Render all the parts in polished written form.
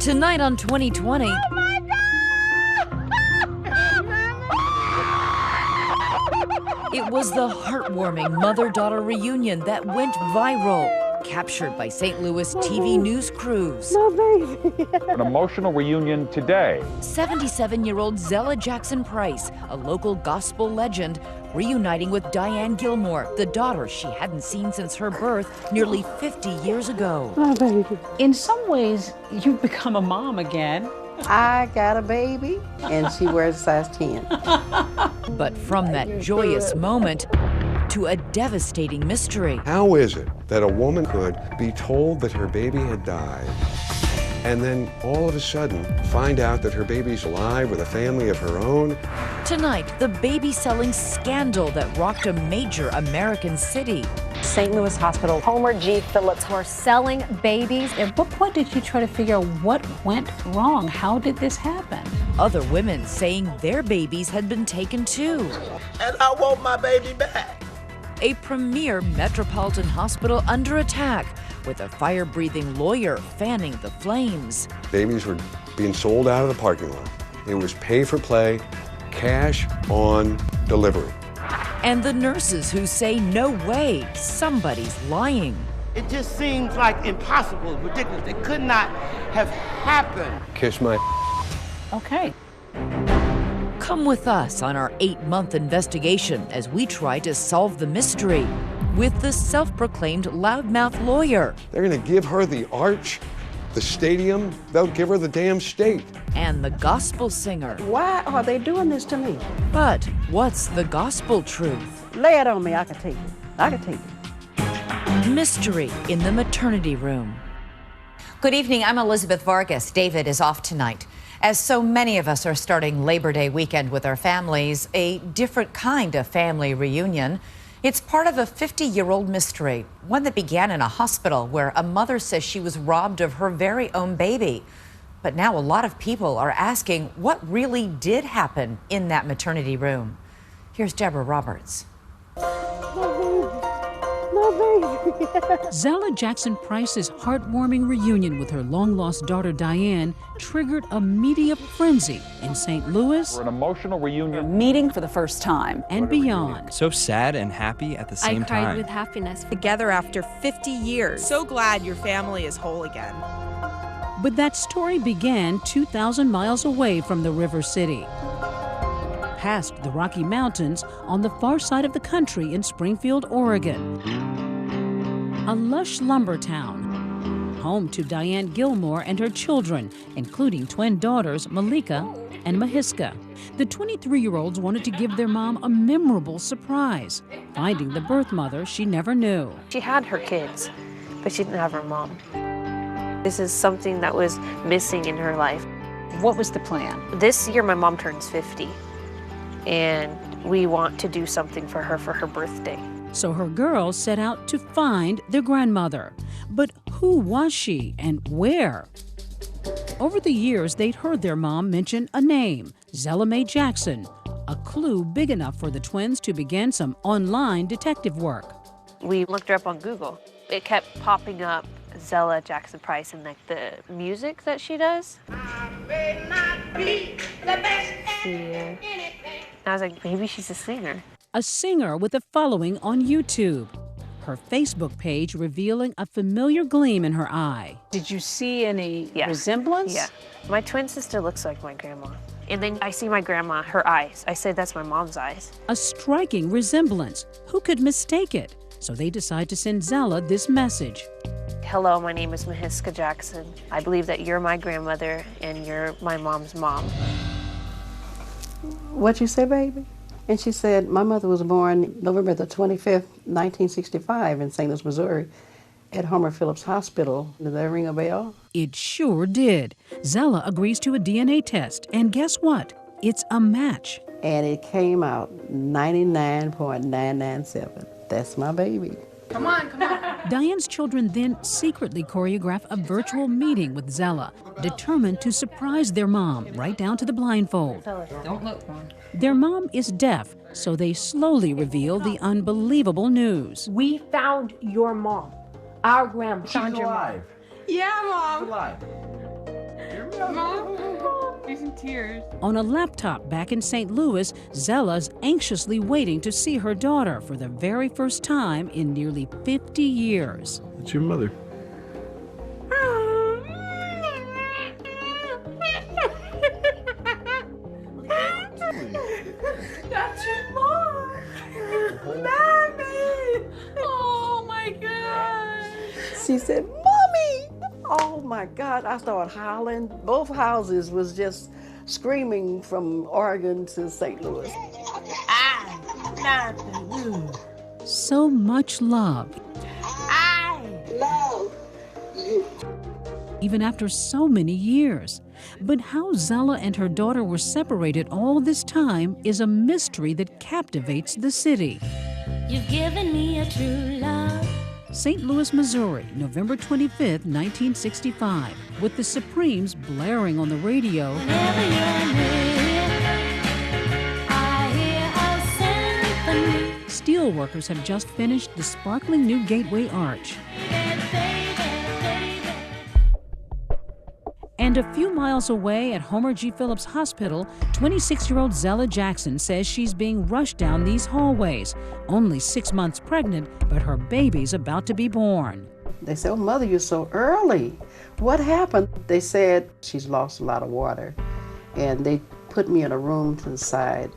Tonight on 2020. Oh my God! It was the heartwarming mother-daughter reunion that went viral, captured by St. Louis TV news crews. An emotional reunion today. 77-year-old Zella Jackson Price, a local gospel legend, reuniting with Diane Gilmore, the daughter she hadn't seen since her birth nearly 50 years ago. In some ways, you've become a mom again. I got a baby, and she wears a size 10. But from that joyous moment to a devastating mystery. How is it that a woman could be told that her baby had died and then all of a sudden find out that her baby's alive with a family of her own? Tonight, the baby-selling scandal that rocked a major American city. St. Louis Hospital, Homer G. Phillips were selling babies. At what point did you try to figure out what went wrong? How did this happen? Other women saying their babies had been taken too. And I want my baby back. A premier metropolitan hospital under attack, with a fire-breathing lawyer fanning the flames. Babies were being sold out of the parking lot. It was pay for play, cash on delivery. And the nurses who say, no way, somebody's lying. It just seems like impossible, ridiculous. It could not have happened. Kiss my Okay. Come with us on our 8-month investigation as we try to solve the mystery with the self-proclaimed loudmouth lawyer. They're gonna give her the arch, the stadium, they'll give her the damn state. And the gospel singer. Why are they doing this to me? But what's the gospel truth? Lay it on me, I can take it. I can take it. Mystery in the maternity room. Good evening, I'm Elizabeth Vargas. David is off tonight. As so many of us are starting Labor Day weekend with our families, a different kind of family reunion. It's part of a 50-year-old mystery, one that began in a hospital where a mother says she was robbed of her very own baby. But now a lot of people are asking what really did happen in that maternity room. Here's Deborah Roberts. Zella Jackson Price's heartwarming reunion with her long-lost daughter Diane triggered a media frenzy in St. Louis. For an emotional reunion. Meeting for the first time. And beyond. So sad and happy at the same time. I cried with happiness. Together after 50 years. So glad your family is whole again. But that story began 2,000 miles away from the River City. Past the Rocky Mountains on the far side of the country in Springfield, Oregon. A lush lumber town, home to Diane Gilmore and her children, including twin daughters Malika and Mahiska. The 23-year-olds wanted to give their mom a memorable surprise, finding the birth mother she never knew. She had her kids, but she didn't have her mom. This is something that was missing in her life. What was the plan? This year my mom turns 50, and we want to do something for her birthday. So her girls set out to find their grandmother. But who was she and where? Over the years, they'd heard their mom mention a name, Zella Mae Jackson, a clue big enough for the twins to begin some online detective work. We looked her up on Google. It kept popping up Zella Jackson Price and like the music that she does. I may not be the best at anything. I was like, maybe she's a singer. A singer with a following on YouTube. Her Facebook page revealing a familiar gleam in her eye. Did you see any resemblance? Yeah. My twin sister looks like my grandma. And then I see my grandma, her eyes. I said, that's my mom's eyes. A striking resemblance. Who could mistake it? So they decide to send Zella this message. Hello, my name is Mahiska Jackson. I believe that you're my grandmother and you're my mom's mom. What'd you say, baby? And she said, my mother was born November the 25th, 1965 in St. Louis, Missouri, at Homer Phillips Hospital. Does that ring a bell? It sure did. Zella agrees to a DNA test, and guess what? It's a match. And it came out 99.997. That's my baby. Come on, come on. Diane's children then secretly choreograph a virtual meeting with Zella, determined to surprise their mom, right down to the blindfold. Don't look, Mom. Their mom is deaf, so they slowly reveal the unbelievable news. We found your mom, our grandma. She's alive. Yeah, Mom. She's alive. She's in tears. On a laptop back in St. Louis, Zella's anxiously waiting to see her daughter for the very first time in nearly 50 years. It's your mother. That's your mom. Mommy. Oh my God. She said, Mommy! Oh my God, I started howling. Both houses was just screaming from Oregon to St. Louis. I love you. So much love. I love you. Even after so many years. But how Zella and her daughter were separated all this time is a mystery that captivates the city. You've given me a true love. St. Louis, Missouri, November 25th, 1965, with the Supremes blaring on the radio. Whenever you're near, I hear a symphony. Steelworkers have just finished the sparkling new Gateway Arch. And a few miles away at Homer G. Phillips Hospital, 26-year-old Zella Jackson says she's being rushed down these hallways. Only 6 months pregnant, but her baby's about to be born. They said, oh, Mother, you're so early. What happened? They said she's lost a lot of water, and they put me in a room to the side.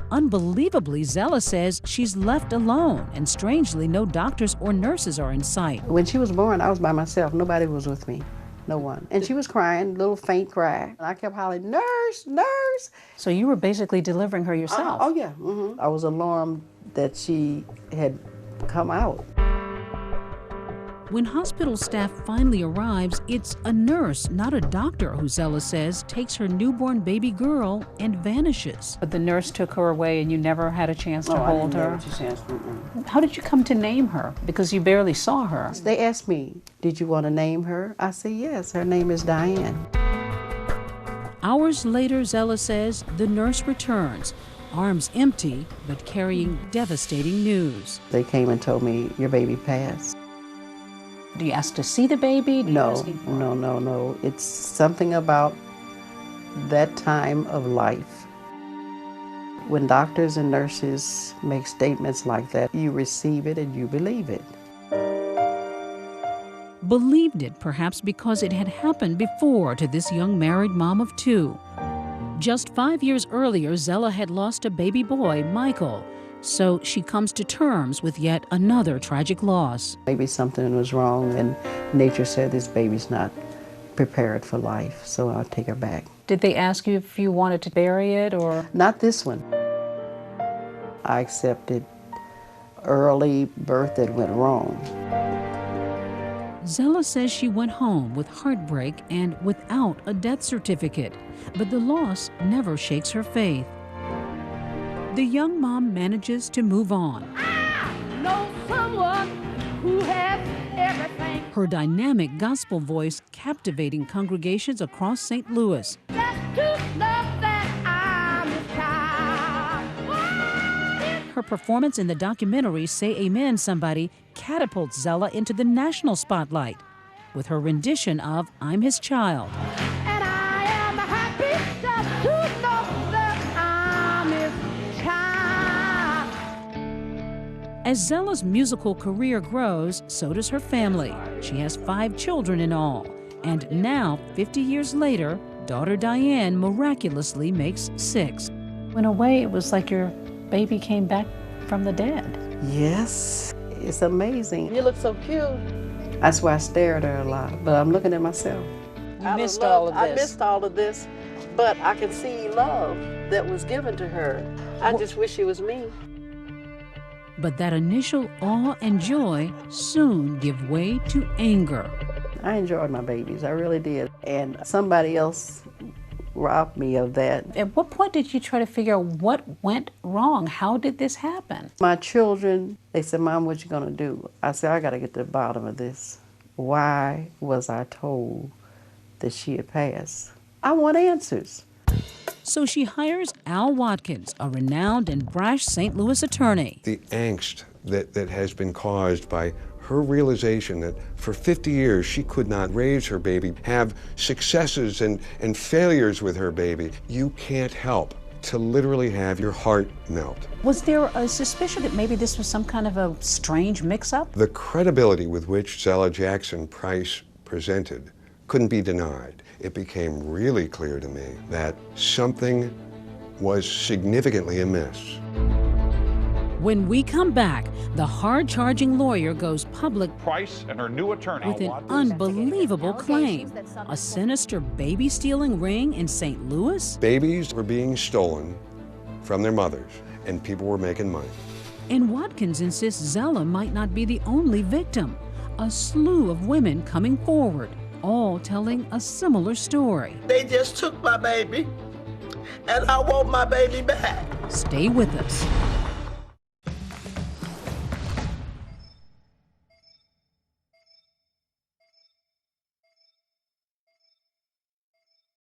Unbelievably, Zella says she's left alone, and strangely, no doctors or nurses are in sight. When she was born, I was by myself. Nobody was with me. No one. And she was crying, little faint cry. And I kept hollering, nurse, nurse. So you were basically delivering her yourself? Oh, yeah. I was alarmed that she had come out. When hospital staff finally arrives, it's a nurse, not a doctor, who Zella says takes her newborn baby girl and vanishes. But the nurse took her away and you never had a chance to hold her? I didn't have a chance. How did you come to name her? Because you barely saw her. They asked me, did you want to name her? I said, yes, her name is Diane. Hours later, Zella says, the nurse returns, arms empty, but carrying devastating news. They came and told me, your baby passed. Do you ask to see the baby? No. It's something about that time of life. When doctors and nurses make statements like that, you receive it and you believe it. Believed it, perhaps because it had happened before to this young married mom of two. Just 5 years earlier, Zella had lost a baby boy, Michael. So she comes to terms with yet another tragic loss. Maybe something was wrong and nature said this baby's not prepared for life, so I'll take her back. Did they ask you if you wanted to bury it or? Not this one. I accepted early birth that went wrong. Zella says she went home with heartbreak and without a death certificate, but the loss never shakes her faith. The young mom manages to move on. I know someone who has everything. Her dynamic gospel voice captivating congregations across St. Louis. Just to know that I'm his child. Her performance in the documentary Say Amen Somebody catapults Zella into the national spotlight with her rendition of I'm His Child. And I am happy just to know that I'm his child. As Zella's musical career grows, so does her family. She has 5 children in all. And now, 50 years later, daughter Diane miraculously makes 6. In a way, it was like your baby came back from the dead. Yes, it's amazing. You look so cute. That's why I stare at her a lot, but I'm looking at myself. You missed all of this. I missed all of this, but I can see love that was given to her. I just wish it was me. But that initial awe and joy soon give way to anger. I enjoyed my babies, I really did. And somebody else robbed me of that. At what point did you try to figure out what went wrong? How did this happen? My children, they said, Mom, what you gonna do? I said, I gotta get to the bottom of this. Why was I told that she had passed? I want answers. So she hires Al Watkins, a renowned and brash St. Louis attorney. The angst that has been caused by her realization that for 50 years she could not raise her baby, have successes and failures with her baby. You can't help to literally have your heart melt. Was there a suspicion that maybe this was some kind of a strange mix-up? The credibility with which Zella Jackson Price presented couldn't be denied. It became really clear to me that something was significantly amiss. When we come back, the hard-charging lawyer goes public Price and her new attorney with an unbelievable claim. A sinister baby-stealing ring in St. Louis? Babies were being stolen from their mothers, and people were making money. And Watkins insists Zella might not be the only victim. A slew of women coming forward, all telling a similar story. They just took my baby, and I want my baby back. Stay with us.